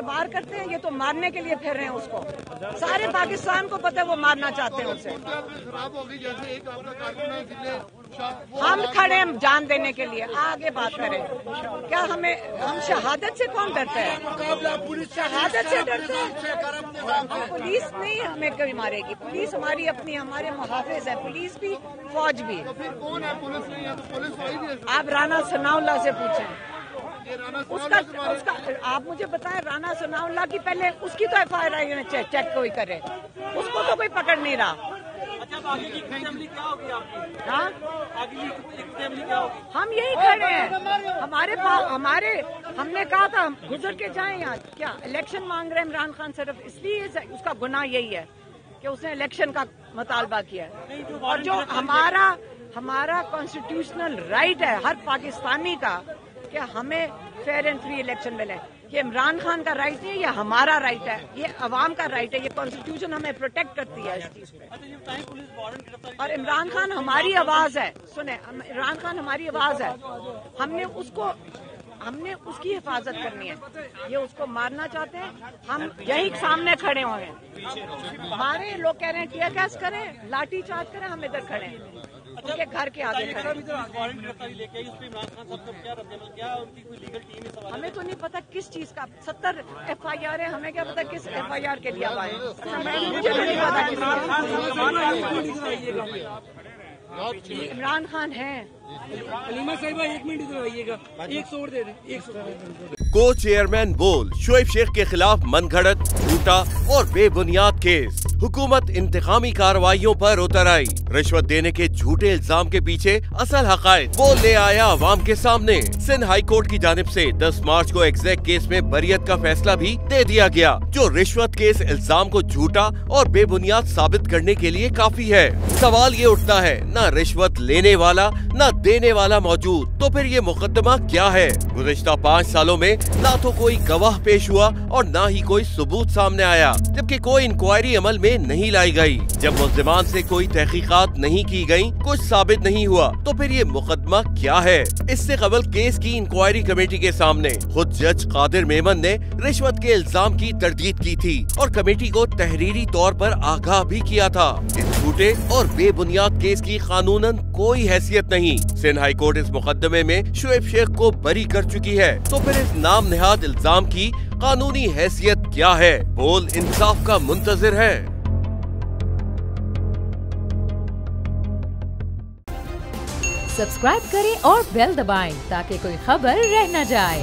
वार करते हैं, ये तो मारने के लिए फिर रहे हैं उसको। सारे पाकिस्तान को पता है वो मारना चाहते हैं उसे। हम खड़े हैं जान देने के लिए, आगे बात करें। क्या हम शहादत से कौन डरते हैं? शहादत से डरते हैं? पुलिस नहीं हमें कभी मारेगी। पुलिस हमारी अपनी, हमारे मुहाफिज है, पुलिस भी फौज भी। आप राना सनाउल्लाह से पूछें, उसका आप मुझे बताएं, राना सनाउल्लाह की पहले उसकी तो FIR चेक कोई करे, उसको तो कोई पकड़ नहीं रहा। अच्छा, आगे की फैमिली क्या होगी आपकी? हाँ, आगे की फैमिली क्या होगी? हम यही खड़े हैं, हमारे हमने कहा था हम गुजर के जाएं यहाँ। क्या इलेक्शन मांग रहे हैं इमरान खान सिर्फ इसलिए? उसका गुनाह यही है कि उसने इलेक्शन का मुतालबा किया है। और जो हमारा कॉन्स्टिट्यूशनल राइट है हर पाकिस्तानी का कि हमें फेयर एंड फ्री इलेक्शन मिले, ये इमरान खान का राइट नहीं है, ये हमारा राइट है, ये अवाम का राइट है। ये कॉन्स्टिट्यूशन हमें प्रोटेक्ट करती है इस चीज पे। और इमरान खान हमारी आवाज है, सुने, इमरान खान हमारी आवाज है। हमने उसकी हिफाजत करनी है। ये उसको मारना चाहते हैं, हम यही सामने खड़े हुए हैं। हमारे लोग कह रहे हैं टीयर गैस करें, लाठी चार्ज करें, हम इधर खड़े हैं उनके घर के आगे खड़े। हमें तो नहीं पता किस चीज का 70 FIR है, हमें क्या पता किस FIR के लिए आए। मुझे नहीं पता किस। इमरान खान है। हलीमा साहिबा 1 मिनट इधर आइएगा, 100 और दे दें, 100। को चेयरमैन बोल शोएब शेख के खिलाफ मनगढ़ंत, झूठा और बेबुनियाद केस। हुकूमत इंतकामी कार्रवाइयों पर उतर आई। रिश्वत देने के झूठे इल्जाम के पीछे असल हकायक वो ले आया अवाम के सामने। सिंध हाई कोर्ट की जानिब से 10 मार्च को एग्जैक्ट केस में बरियत का फैसला भी दे दिया गया, जो रिश्वत के इस इल्जाम को झूठा और बेबुनियाद साबित करने के लिए काफी है। सवाल ये उठता है, न रिश्वत लेने वाला न देने वाला मौजूद, तो फिर ये मुकदमा क्या है? गुज़िश्ता 5 सालों में ना तो कोई गवाह पेश हुआ और ना ही कोई सबूत सामने आया, जबकि कोई इंक्वायरी अमल में नहीं लाई गई। जब मुल्जिमान से कोई तहकीकात नहीं की गई, कुछ साबित नहीं हुआ, तो फिर ये मुकदमा क्या है? इससे कबल केस की इंक्वायरी कमेटी के सामने खुद जज कादिर मेमन ने रिश्वत के इल्जाम की तरदीद की थी और कमेटी को तहरीरी तौर पर आगाह भी किया था। इस झूठे और बेबुनियाद केस की कानूनन कोई हैसियत नहीं। सिंध हाई कोर्ट इस मुकदमे में शोएब शेख को बरी कर चुकी है, तो फिर इस नाम नेहाद इल्जाम की कानूनी हैसियत क्या है? बोल इंसाफ का मुंतजिर है। सब्सक्राइब करें और बेल दबाएं ताकि कोई खबर रह न जाए।